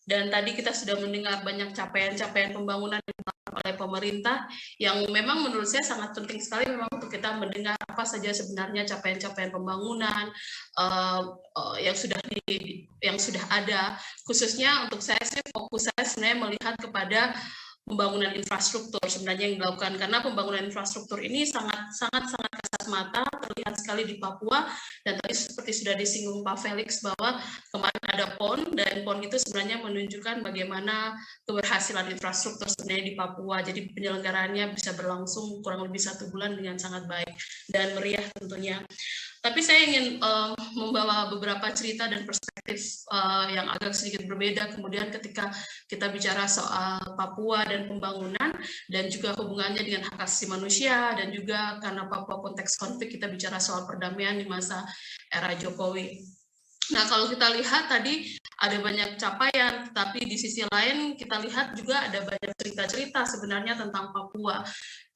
Dan tadi kita sudah mendengar banyak capaian-capaian pembangunan oleh pemerintah yang memang menurut saya sangat penting sekali memang untuk kita mendengar apa saja sebenarnya capaian-capaian pembangunan yang sudah ada. Khususnya untuk saya sih fokus saya sebenarnya melihat kepada pembangunan infrastruktur sebenarnya yang dilakukan, karena pembangunan infrastruktur ini sangat kasat mata terlihat sekali di Papua. Dan tadi seperti sudah disinggung Pak Felix bahwa kemarin ada PON, dan PON itu sebenarnya menunjukkan bagaimana keberhasilan infrastruktur sebenarnya di Papua. Jadi penyelenggaraannya bisa berlangsung kurang lebih 1 bulan dengan sangat baik dan meriah tentunya. Tapi saya ingin membawa beberapa cerita dan perspektif yang agak sedikit berbeda kemudian ketika kita bicara soal Papua dan pembangunan, dan juga hubungannya dengan hak asasi manusia, dan juga karena Papua konteks konflik kita bicara soal perdamaian di masa era Jokowi. Nah, kalau kita lihat tadi ada banyak capaian, tapi di sisi lain kita lihat juga ada banyak cerita-cerita sebenarnya tentang Papua.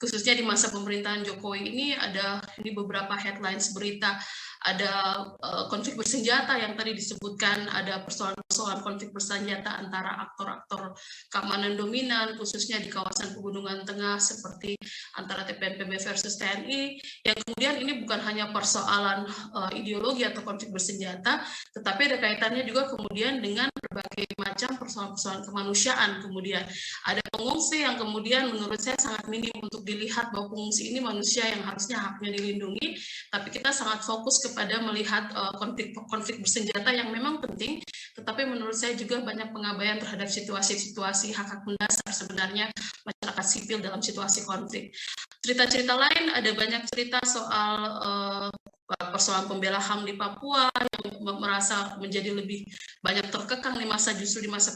Khususnya di masa pemerintahan Jokowi ini ada beberapa headlines berita, ada konflik bersenjata yang tadi disebutkan, ada persoalan konflik bersenjata antara aktor-aktor keamanan dominan, khususnya di kawasan Pegunungan Tengah seperti antara TPNPB versus TNI, yang kemudian ini bukan hanya persoalan ideologi atau konflik bersenjata, tetapi ada kaitannya juga kemudian dengan berbagai macam persoalan-persoalan kemanusiaan. Kemudian ada pengungsi yang kemudian menurut saya sangat minim untuk dilihat bahwa pengungsi ini manusia yang harusnya haknya dilindungi, tapi kita sangat fokus kepada melihat konflik bersenjata yang memang penting, tetapi menurut saya juga banyak pengabaian terhadap situasi-situasi hak-hak mendasar sebenarnya masyarakat sipil dalam situasi konflik. Cerita-cerita lain, ada banyak cerita soal persoalan pembela HAM di Papua yang merasa menjadi lebih banyak terkekang di masa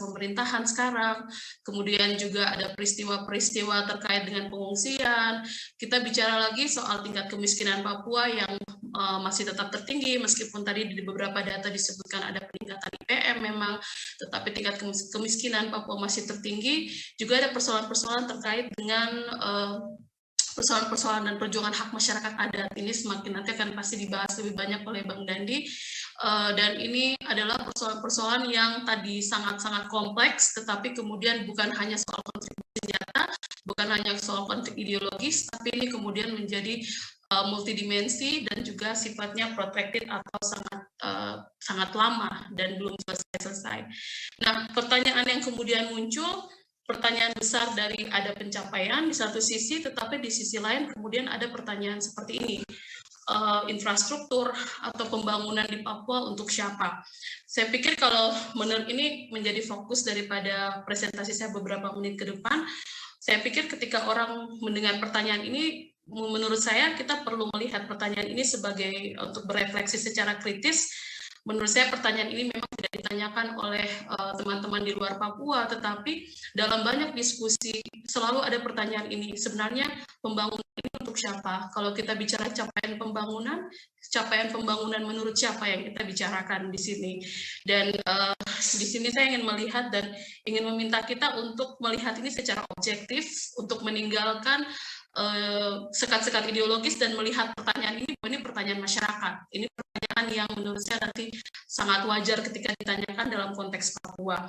pemerintahan sekarang. Kemudian juga ada peristiwa-peristiwa terkait dengan pengungsian. Kita bicara lagi soal tingkat kemiskinan Papua yang masih tetap tertinggi, meskipun tadi di beberapa data disebutkan ada peningkatan IPM memang, tetapi tingkat kemiskinan Papua masih tertinggi. Juga ada persoalan-persoalan terkait dengan persoalan-persoalan dan perjuangan hak masyarakat adat. Ini semakin nanti akan pasti dibahas lebih banyak oleh Bang Dandi, dan ini adalah persoalan-persoalan yang tadi sangat-sangat kompleks, tetapi kemudian bukan hanya soal konflik senjata, bukan hanya soal konflik ideologis, tapi ini kemudian menjadi multidimensi dan juga sifatnya protracted atau sangat lama dan belum selesai. Nah, pertanyaan yang kemudian muncul, pertanyaan besar dari ada pencapaian di satu sisi, tetapi di sisi lain kemudian ada pertanyaan seperti ini, infrastruktur atau pembangunan di Papua untuk siapa? Saya pikir kalau menurut ini menjadi fokus daripada presentasi saya beberapa menit ke depan, saya pikir ketika orang mendengar pertanyaan ini, menurut saya kita perlu melihat pertanyaan ini sebagai untuk berefleksi secara kritis. Menurut saya pertanyaan ini memang tidak ditanyakan oleh teman-teman di luar Papua, tetapi dalam banyak diskusi selalu ada pertanyaan ini, sebenarnya pembangunan ini untuk siapa? Kalau kita bicara capaian pembangunan menurut siapa yang kita bicarakan di sini? Dan di sini saya ingin melihat dan ingin meminta kita untuk melihat ini secara objektif, untuk meninggalkan sekat-sekat ideologis dan melihat pertanyaan ini pertanyaan masyarakat. Ini pertanyaan yang menurut saya nanti sangat wajar ketika ditanyakan dalam konteks Papua.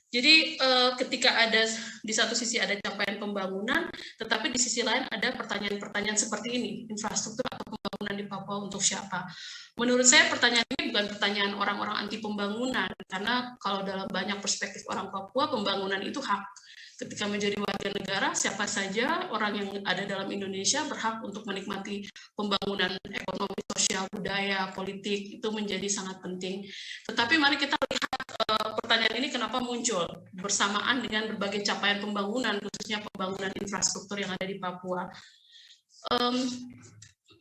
Jadi ketika ada di satu sisi ada capaian pembangunan, tetapi di sisi lain ada pertanyaan-pertanyaan seperti ini, infrastruktur atau pembangunan di Papua untuk siapa? Menurut saya pertanyaan ini bukan pertanyaan orang-orang anti pembangunan, karena kalau dalam banyak perspektif orang Papua, pembangunan itu hak. Ketika menjadi warga negara, siapa saja orang yang ada dalam Indonesia berhak untuk menikmati pembangunan ekonomi, sosial, budaya, politik, itu menjadi sangat penting. Tetapi mari kita lihat pertanyaan ini kenapa muncul bersamaan dengan berbagai capaian pembangunan, khususnya pembangunan infrastruktur yang ada di Papua.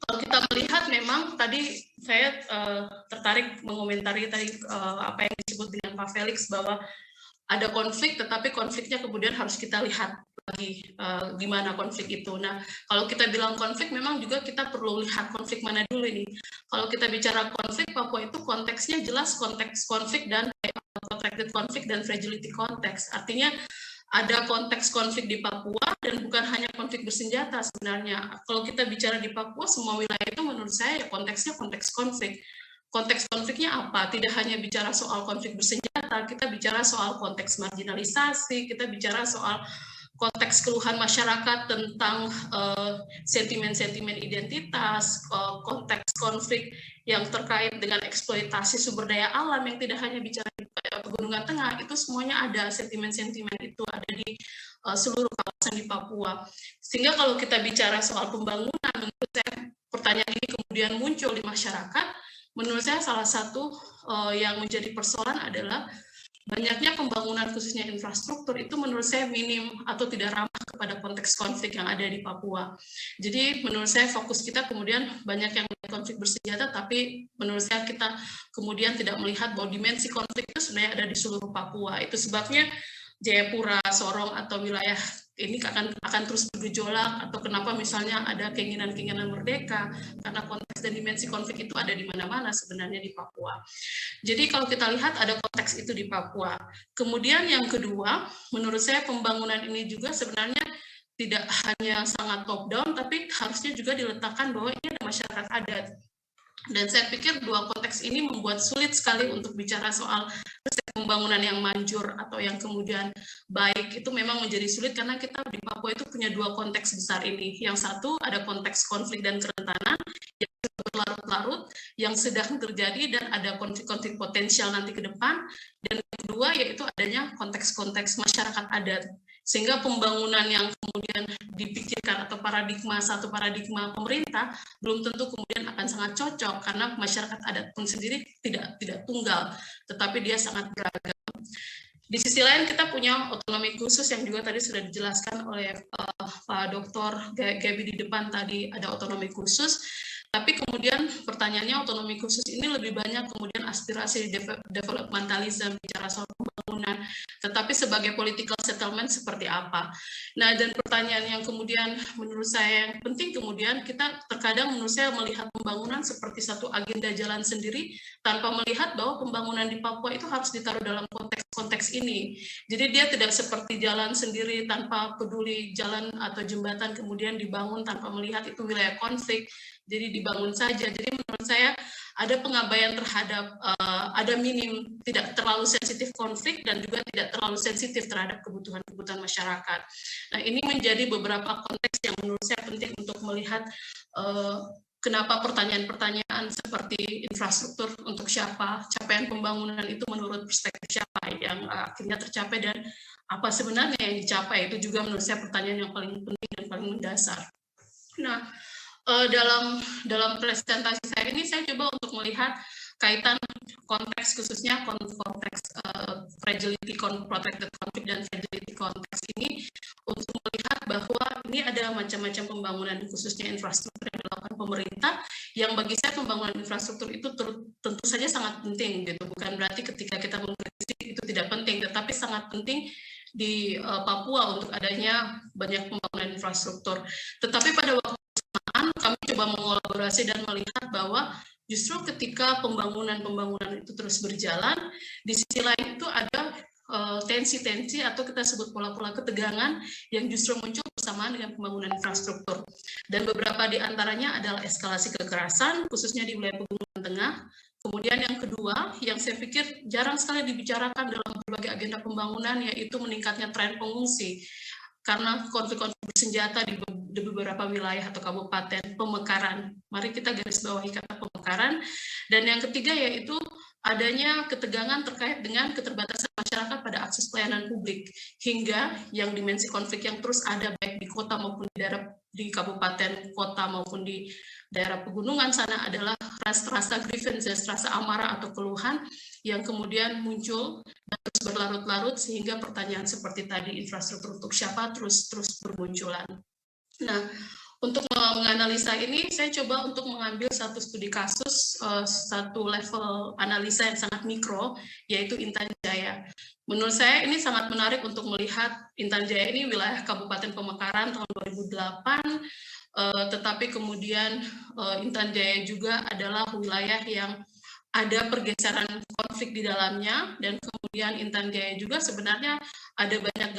Kalau kita melihat memang tadi saya tertarik mengomentari tadi apa yang disebut dengan Pak Felix bahwa ada konflik, tetapi konfliknya kemudian harus kita lihat lagi gimana konflik itu. Nah, kalau kita bilang konflik, memang juga kita perlu lihat konflik mana dulu ini. Kalau kita bicara konflik, Papua itu konteksnya jelas konteks konflik dan protracted konflik dan fragility konteks. Artinya ada konteks konflik di Papua dan bukan hanya konflik bersenjata sebenarnya. Kalau kita bicara di Papua, semua wilayah itu menurut saya konteksnya konteks konflik. Konteks konfliknya apa? Tidak hanya bicara soal konflik bersenjata, data, kita bicara soal konteks marginalisasi, kita bicara soal konteks keluhan masyarakat tentang sentimen-sentimen identitas, konteks konflik yang terkait dengan eksploitasi sumber daya alam yang tidak hanya bicara di Pegunungan Tengah, itu semuanya ada sentimen-sentimen itu ada di seluruh kawasan di Papua. Sehingga kalau kita bicara soal pembangunan, menurut saya pertanyaan ini kemudian muncul di masyarakat, menurut saya salah satu yang menjadi persoalan adalah banyaknya pembangunan khususnya infrastruktur itu menurut saya minim atau tidak ramah kepada konteks konflik yang ada di Papua. Jadi menurut saya fokus kita kemudian banyak yang konflik bersenjata, tapi menurut saya kita kemudian tidak melihat bahwa dimensi konflik itu sebenarnya ada di seluruh Papua. Itu sebabnya Jayapura, Sorong atau wilayah ini akan terus bergejolak, atau kenapa misalnya ada keinginan merdeka, karena konteks dan dimensi konflik itu ada di mana-mana sebenarnya di Papua. Jadi kalau kita lihat ada konteks itu di Papua. Kemudian yang kedua, menurut saya pembangunan ini juga sebenarnya tidak hanya sangat top down, tapi harusnya juga diletakkan bahwa ini ada masyarakat adat. Dan saya pikir dua konteks ini membuat sulit sekali untuk bicara soal pembangunan yang manjur atau yang kemudian baik. Itu memang menjadi sulit karena kita di Papua itu punya dua konteks besar ini. Yang satu ada konteks konflik dan kerentanan yang berlarut-larut, yang sedang terjadi dan ada konflik-konflik potensial nanti ke depan. Dan yang kedua yaitu adanya konteks-konteks masyarakat adat. Sehingga pembangunan yang kemudian dipikirkan atau satu paradigma pemerintah belum tentu kemudian akan sangat cocok karena masyarakat adat pun sendiri tidak tunggal, tetapi dia sangat beragam. Di sisi lain kita punya otonomi khusus yang juga tadi sudah dijelaskan oleh Pak Dr. Gaby di depan tadi, ada otonomi khusus. Tapi kemudian pertanyaannya otonomi khusus ini lebih banyak kemudian aspirasi developmentalism, bicara soal pembangunan, tetapi sebagai political settlement seperti apa. Nah, dan pertanyaan yang kemudian menurut saya yang penting kemudian kita terkadang menurut saya melihat pembangunan seperti satu agenda jalan sendiri tanpa melihat bahwa pembangunan di Papua itu harus ditaruh dalam konteks ini. Jadi dia tidak seperti jalan sendiri tanpa peduli jalan atau jembatan kemudian dibangun tanpa melihat itu wilayah konflik. Jadi dibangun saja. Jadi menurut saya ada pengabaian terhadap, ada minim, tidak terlalu sensitif konflik dan juga tidak terlalu sensitif terhadap kebutuhan masyarakat. Nah, ini menjadi beberapa konteks yang menurut saya penting untuk melihat kenapa pertanyaan-pertanyaan seperti infrastruktur untuk siapa, capaian pembangunan itu menurut perspektif siapa yang akhirnya tercapai dan apa sebenarnya yang dicapai, itu juga menurut saya pertanyaan yang paling penting dan paling mendasar. Nah, dalam presentasi saya ini saya coba untuk melihat kaitan konteks khususnya konteks fragility protected conflict dan fragility konteks ini untuk melihat bahwa ini ada macam-macam pembangunan khususnya infrastruktur yang dilakukan pemerintah yang bagi saya pembangunan infrastruktur itu tentu saja sangat penting gitu, bukan berarti ketika kita mengkritisi itu tidak penting, tetapi sangat penting di Papua untuk adanya banyak pembangunan infrastruktur. Tetapi pada waktu kami coba mengolaborasi dan melihat bahwa justru ketika pembangunan itu terus berjalan, di sisi lain itu ada tensi-tensi atau kita sebut pola-pola ketegangan yang justru muncul bersamaan dengan pembangunan infrastruktur. Dan beberapa di antaranya adalah eskalasi kekerasan, khususnya di wilayah Pegunungan Tengah. Kemudian yang kedua, yang saya pikir jarang sekali dibicarakan dalam berbagai agenda pembangunan, yaitu meningkatnya tren pengungsi. Karena konflik-konflik bersenjata di beberapa wilayah atau kabupaten, pemekaran. Mari kita garis bawahi kata pemekaran. Dan yang ketiga yaitu adanya ketegangan terkait dengan keterbatasan masyarakat pada akses pelayanan publik, hingga yang dimensi konflik yang terus ada baik di kota maupun di daerah, di kabupaten kota maupun di daerah pegunungan sana adalah rasa grievances, rasa amarah atau keluhan yang kemudian muncul dan terus berlarut-larut sehingga pertanyaan seperti tadi infrastruktur untuk siapa terus bermunculan. Nah, untuk menganalisa ini, saya coba untuk mengambil satu studi kasus, satu level analisa yang sangat mikro, yaitu Intan Jaya. Menurut saya ini sangat menarik untuk melihat Intan Jaya ini wilayah Kabupaten Pemekaran tahun 2008, tetapi kemudian Intan Jaya juga adalah wilayah yang ada pergeseran konflik di dalamnya, dan kemudian Intan Jaya juga sebenarnya ada banyak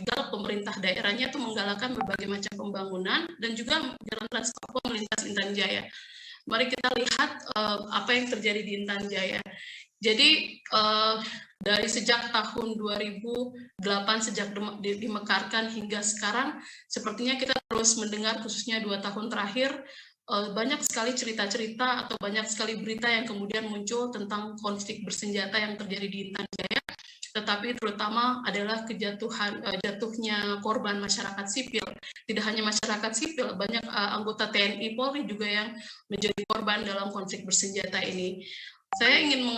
galak pemerintah daerahnya itu menggalakkan berbagai macam pembangunan dan juga jalan Trans Papua melintas Intan Jaya. Mari kita lihat apa yang terjadi di Intan Jaya. Jadi dari sejak tahun 2008 sejak dimekarkan hingga sekarang, sepertinya kita terus mendengar khususnya 2 tahun terakhir banyak sekali cerita-cerita atau banyak sekali berita yang kemudian muncul tentang konflik bersenjata yang terjadi di Intan Jaya, tetapi terutama adalah jatuhnya korban masyarakat sipil. Tidak hanya masyarakat sipil, banyak anggota TNI Polri juga yang menjadi korban dalam konflik bersenjata ini. Saya ingin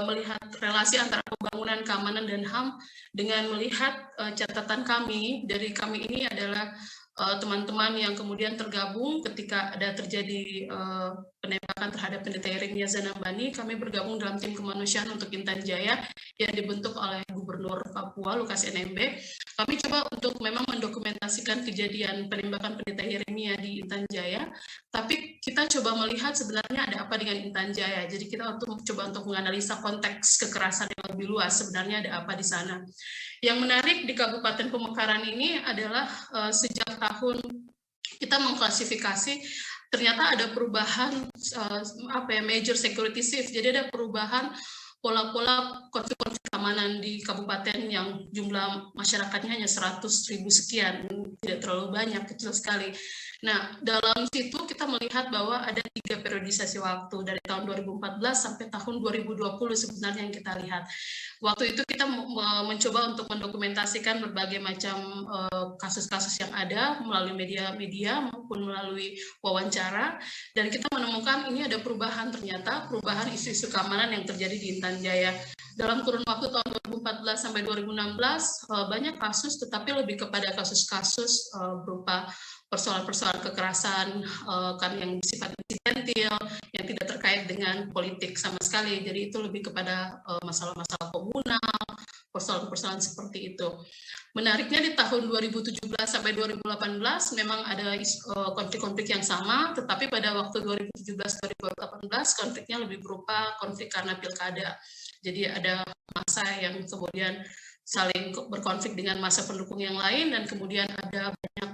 melihat relasi antara pembangunan, keamanan, dan HAM dengan melihat catatan kami. Dari kami ini adalah teman-teman yang kemudian tergabung ketika ada terjadi penembakan terhadap pendeta Yeremia Zanambani. Kami bergabung dalam tim kemanusiaan untuk Intan Jaya yang dibentuk oleh Gubernur Papua Lukas NMB. Kami coba untuk memang mendokumentasikan kejadian penembakan pendeta Yeremia di Intan Jaya, tapi kita coba melihat sebenarnya ada apa dengan Intan Jaya. Jadi kita coba untuk menganalisa konteks kekerasan yang lebih luas, sebenarnya ada apa di sana. Yang menarik di Kabupaten Pemekaran ini adalah sejak tahun kita mengklasifikasi, ternyata ada perubahan major security shift. Jadi ada perubahan pola-pola konflik keamanan di kabupaten yang jumlah masyarakatnya hanya 100.000 sekian, tidak terlalu banyak, kecil sekali. Nah, dalam situ kita melihat bahwa ada 3 periodisasi waktu dari tahun 2014 sampai tahun 2020 sebenarnya yang kita lihat. Waktu itu kita mencoba untuk mendokumentasikan berbagai macam kasus-kasus yang ada melalui media-media maupun melalui wawancara, dan kita menemukan ini ada perubahan, ternyata perubahan isu-isu keamanan yang terjadi di Intan Jaya. Dalam kurun waktu tahun 2014 sampai 2016 banyak kasus, tetapi lebih kepada kasus-kasus berupa persoalan-persoalan kekerasan kan yang bersifat insidental, yang tidak terkait dengan politik sama sekali. Jadi itu lebih kepada masalah-masalah komunal, persoalan-persoalan seperti itu. Menariknya di tahun 2017 sampai 2018 memang ada konflik-konflik yang sama, tetapi pada waktu 2017-2018 konfliknya lebih berupa konflik karena pilkada. Jadi ada massa yang kemudian saling berkonflik dengan massa pendukung yang lain, dan kemudian ada banyak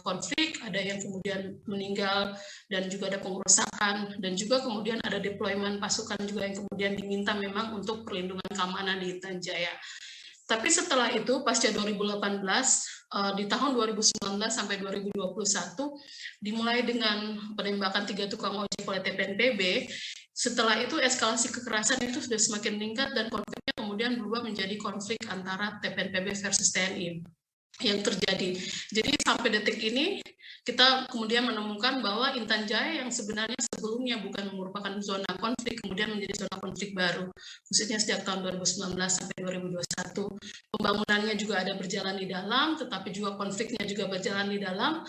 konflik, ada yang kemudian meninggal, dan juga ada pengerusakan, dan juga kemudian ada deployment pasukan juga yang kemudian diminta memang untuk perlindungan keamanan di Intan Jaya. Tapi setelah itu, pasca 2018, di tahun 2019 sampai 2021, dimulai dengan penembakan 3 tukang ojek oleh TPNPB. Setelah itu, eskalasi kekerasan itu sudah semakin meningkat, dan konfliknya kemudian berubah menjadi konflik antara TPNPB versus TNI yang terjadi. Jadi sampai detik ini, kita kemudian menemukan bahwa Intan Jaya yang sebenarnya sebelumnya bukan merupakan zona konflik, kemudian menjadi zona konflik baru, khususnya sejak tahun 2019 sampai 2021. Pembangunannya juga ada berjalan di dalam, tetapi juga konfliknya juga berjalan di dalam.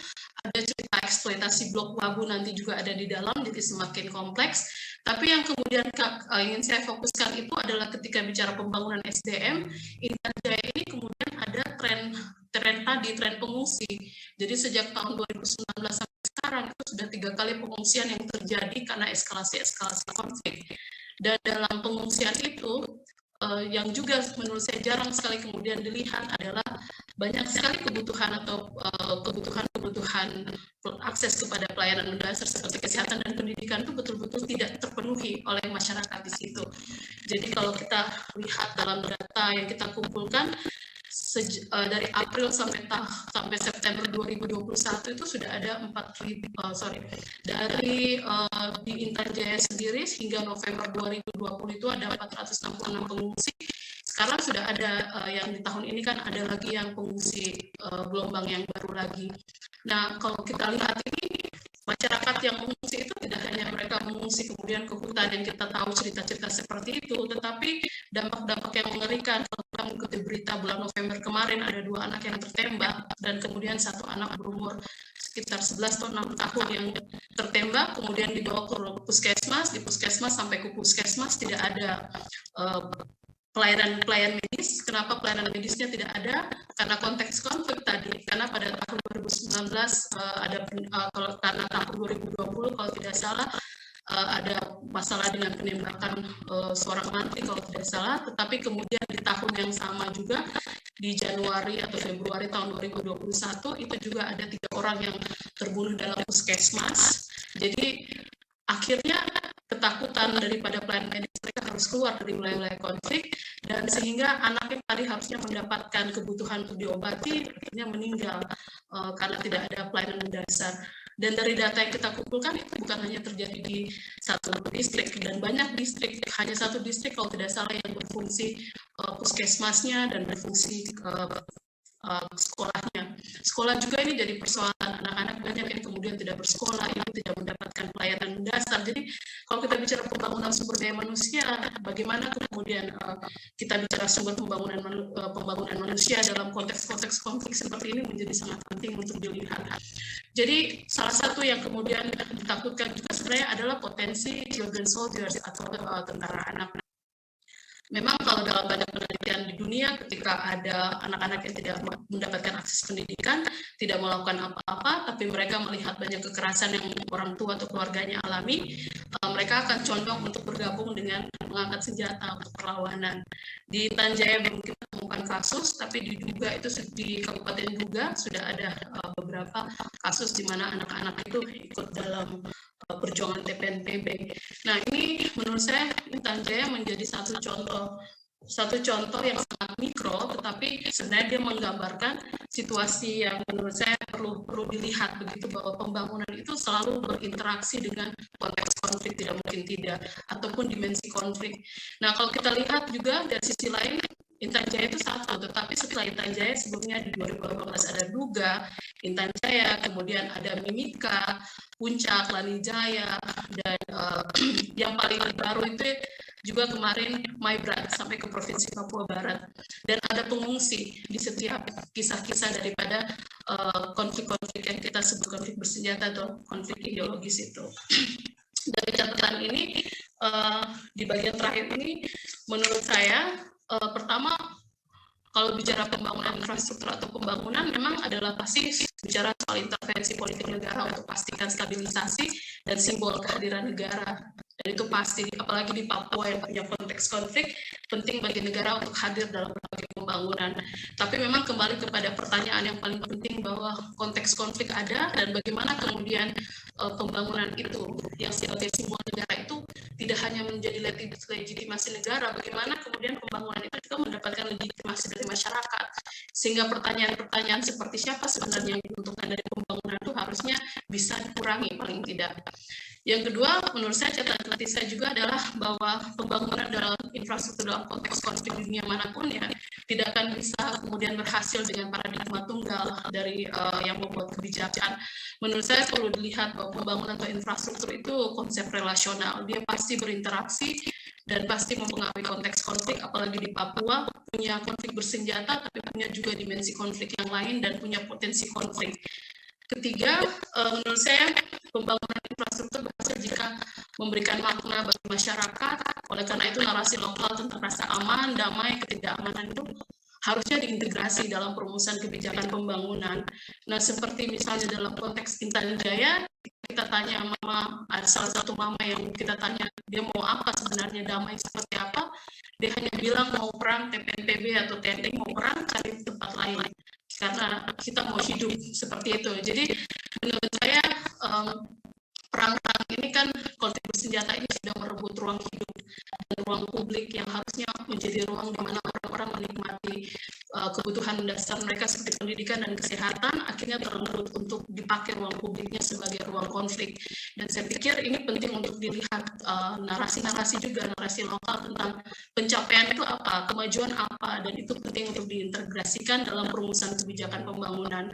Ada cerita eksploitasi blok Wabu nanti juga ada di dalam, jadi semakin kompleks. Tapi yang kemudian ingin saya fokuskan itu adalah ketika bicara pembangunan SDM, Intan Jaya ini kemudian ada tren pengungsi. Jadi sejak tahun 2019 sampai sekarang itu sudah 3 kali pengungsian yang terjadi karena eskalasi konflik. Dan dalam pengungsian itu yang juga menurut saya jarang sekali kemudian dilihat adalah banyak sekali kebutuhan atau kebutuhan akses kepada pelayanan mendasar seperti kesehatan dan pendidikan itu betul-betul tidak terpenuhi oleh masyarakat di situ. Jadi kalau kita lihat dalam data yang kita kumpulkan, dari April sampai September 2021 itu sudah ada di Intan Jaya sendiri hingga November 2020 itu ada 466 pengungsi. Sekarang sudah ada yang di tahun ini kan ada lagi yang pengungsi gelombang yang baru lagi. Nah, kalau kita lihat ini, masyarakat yang mengungsi itu tidak hanya mereka mengungsi kemudian ke hutan yang kita tahu cerita-cerita seperti itu, tetapi dampak-dampak yang mengerikan. Kalau kita mengikuti berita bulan November kemarin ada 2 anak yang tertembak, dan kemudian 1 anak berumur sekitar 11 atau 6 tahun yang tertembak, kemudian dibawa ke puskesmas, di puskesmas sampai ke puskesmas tidak ada pelayanan medis. Kenapa pelayanan medisnya tidak ada? Karena konteks konflik tadi. Karena pada tahun 2019 karena tahun 2020 kalau tidak salah ada masalah dengan penembakan seorang mantri kalau tidak salah. Tetapi kemudian di tahun yang sama juga di Januari atau Februari tahun 2021 itu juga ada 3 orang yang terbunuh dalam puskesmas. Jadi akhirnya ketakutan daripada pelayanan medis mereka harus keluar dari wilayah-wilayah konflik, dan sehingga anak yang tadi harusnya mendapatkan kebutuhan untuk diobati akhirnya meninggal karena tidak ada pelayanan dasar. Dan dari data yang kita kumpulkan itu bukan hanya terjadi di satu distrik, dan banyak distrik, hanya satu distrik kalau tidak salah yang berfungsi puskesmasnya dan berfungsi sekolahnya. Sekolah juga ini jadi persoalan, anak-anak banyak yang kemudian tidak bersekolah, yang tidak mendapatkan pelayanan dasar. Jadi kalau kita bicara pembangunan sumber daya manusia, bagaimana kemudian kita bicara sumber pembangunan manusia dalam konteks-konteks konflik seperti ini menjadi sangat penting untuk dilihat. Jadi salah satu yang kemudian ditakutkan juga sebenarnya adalah potensi children soldiers atau tentara anak. Memang kalau dalam banyak penelitian di dunia, ketika ada anak-anak yang tidak mendapatkan akses pendidikan, tidak melakukan apa-apa, tapi mereka melihat banyak kekerasan yang orang tua atau keluarganya alami, mereka akan condong untuk bergabung dengan mengangkat senjata untuk perlawanan. Di Tanjaya belum kita temukan kasus, tapi di Duga itu di Kabupaten Duga sudah ada beberapa kasus di mana anak-anak itu ikut dalam perjuangan TPNPB. Nah, ini menurut saya Tanjaya menjadi satu contoh yang sangat mikro, tetapi sebenarnya dia menggambarkan situasi yang menurut saya perlu dilihat begitu, bahwa pembangunan itu selalu berinteraksi dengan konteks konflik, tidak mungkin tidak, ataupun dimensi konflik. Nah, kalau kita lihat juga dari sisi lain, Intan Jaya itu satu, tetapi setelah Intan Jaya sebelumnya di 2018 ada Duga, Intan Jaya, kemudian ada Mimika, Puncak, Lani Jaya, dan yang paling baru itu juga kemarin Maibrat sampai ke Provinsi Papua Barat. Dan ada pengungsi di setiap kisah-kisah daripada konflik-konflik yang kita sebut konflik bersenjata atau konflik ideologis itu. Dari catatan ini, di bagian terakhir ini, menurut saya, pertama, kalau bicara pembangunan infrastruktur atau pembangunan, memang adalah pasti bicara soal intervensi politik negara untuk pastikan stabilisasi dan simbol kehadiran negara. Dan itu pasti, apalagi di Papua yang punya konteks konflik, penting bagi negara untuk hadir dalam berbagai pembangunan. Tapi memang kembali kepada pertanyaan yang paling penting, bahwa konteks konflik ada, dan bagaimana kemudian pembangunan itu yang sebagai simbol negara itu tidak hanya menjadi legitimasi negara, bagaimana kemudian pembangunan itu juga mendapatkan legitimasi dari masyarakat. Sehingga pertanyaan-pertanyaan seperti siapa sebenarnya yang diuntungkan dari pembangunan itu harusnya bisa dikurangi paling tidak. Yang kedua, menurut saya catatan saya juga adalah bahwa pembangunan dalam infrastruktur dalam konteks konflik di dunia manapun ya tidak akan bisa kemudian berhasil dengan paradigma tunggal dari yang membuat kebijakan. Menurut saya perlu dilihat bahwa pembangunan atau infrastruktur itu konsep relasional. Dia pasti berinteraksi dan pasti mempengaruhi konteks konflik, apalagi di Papua punya konflik bersenjata, tapi punya juga dimensi konflik yang lain dan punya potensi konflik. Ketiga, menurut saya pembangunan infrastruktur berhasil jika memberikan makna bagi masyarakat. Oleh karena itu narasi lokal tentang rasa aman, damai, ketidakamanan itu harusnya diintegrasi dalam perumusan kebijakan pembangunan. Nah, seperti misalnya dalam konteks Intan Jaya, kita tanya mama, ada salah satu mama yang kita tanya dia mau apa sebenarnya, damai seperti apa, dia hanya bilang mau perang, TPNPB atau TNI mau perang, cari tempat lain karena kita mau hidup seperti itu. Jadi menurut saya perang-perang ini kan, konflik bersenjata ini sudah merebut ruang hidup dan ruang publik yang harusnya menjadi ruang di mana orang-orang menikmati kebutuhan dasar mereka seperti pendidikan dan kesehatan, akhirnya terenggut untuk dipakai ruang publiknya sebagai ruang konflik. Dan saya pikir ini penting untuk dilihat narasi-narasi juga, narasi lokal tentang pencapaian itu apa, kemajuan apa, dan itu penting untuk diintegrasikan dalam perumusan kebijakan pembangunan.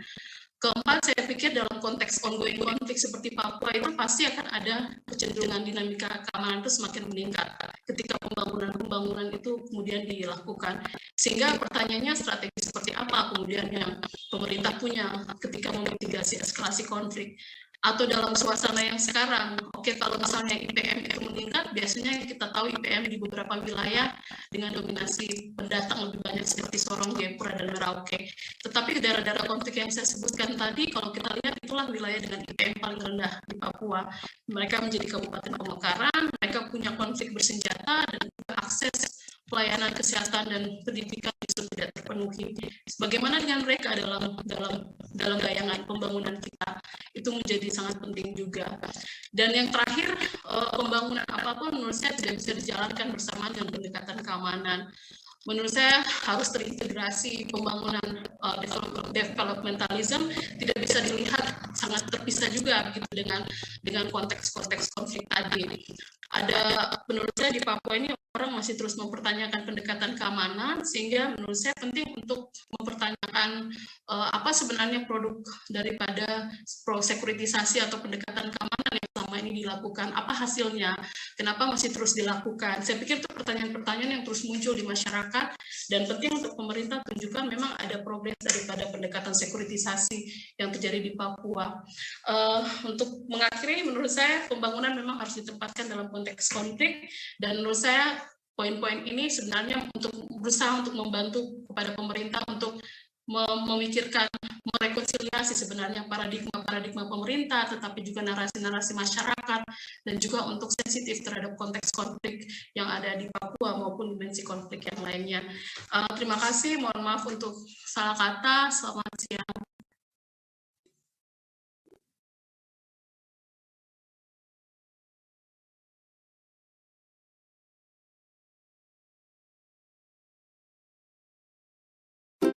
Keempat, saya pikir dalam konteks ongoing konflik seperti Papua itu pasti akan ada kecenderungan dinamika keamanan itu semakin meningkat ketika pembangunan itu kemudian dilakukan. Sehingga pertanyaannya strategi seperti apa kemudian yang pemerintah punya ketika memitigasi eskalasi konflik. Atau dalam suasana yang sekarang, kalau misalnya IPM itu meningkat, biasanya kita tahu IPM di beberapa wilayah dengan dominasi pendatang lebih banyak seperti Sorong, Jayapura, dan Merauke. Tetapi daerah-daerah konflik yang saya sebutkan tadi, kalau kita lihat itulah wilayah dengan IPM paling rendah di Papua. Mereka menjadi Kabupaten Pamekaran, mereka punya konflik bersenjata dan juga akses pelayanan kesehatan dan pendidikan justru tidak terpenuhi. Bagaimana dengan mereka dalam bayangan pembangunan kita? itu menjadi sangat penting juga. Dan yang terakhir, pembangunan apapun menurut saya tidak bisa dijalankan bersamaan dengan pendekatan keamanan. Menurut saya harus terintegrasi. Pembangunan developmentalism tidak bisa dilihat sangat terpisah juga gitu dengan konteks-konteks konflik tadi. Menurut saya di Papua ini orang masih terus mempertanyakan pendekatan keamanan, sehingga menurut saya penting untuk mempertanyakan apa sebenarnya produk daripada sekuritisasi atau pendekatan keamanan yang selama ini dilakukan, apa hasilnya, kenapa masih terus dilakukan. Saya pikir itu pertanyaan-pertanyaan yang terus muncul di masyarakat, dan penting untuk pemerintah tunjukkan memang ada progres daripada pendekatan sekuritisasi yang terjadi di Papua. Untuk mengakhiri, menurut saya pembangunan memang harus ditempatkan dalam konteks konflik, dan menurut saya poin-poin ini sebenarnya untuk berusaha untuk membantu kepada pemerintah untuk memikirkan, merekonsiliasi sebenarnya paradigma pemerintah, tetapi juga narasi-narasi masyarakat, dan juga untuk sensitif terhadap konteks konflik yang ada di Papua maupun dimensi konflik yang lainnya. Terima kasih, mohon maaf untuk salah kata, selamat siang.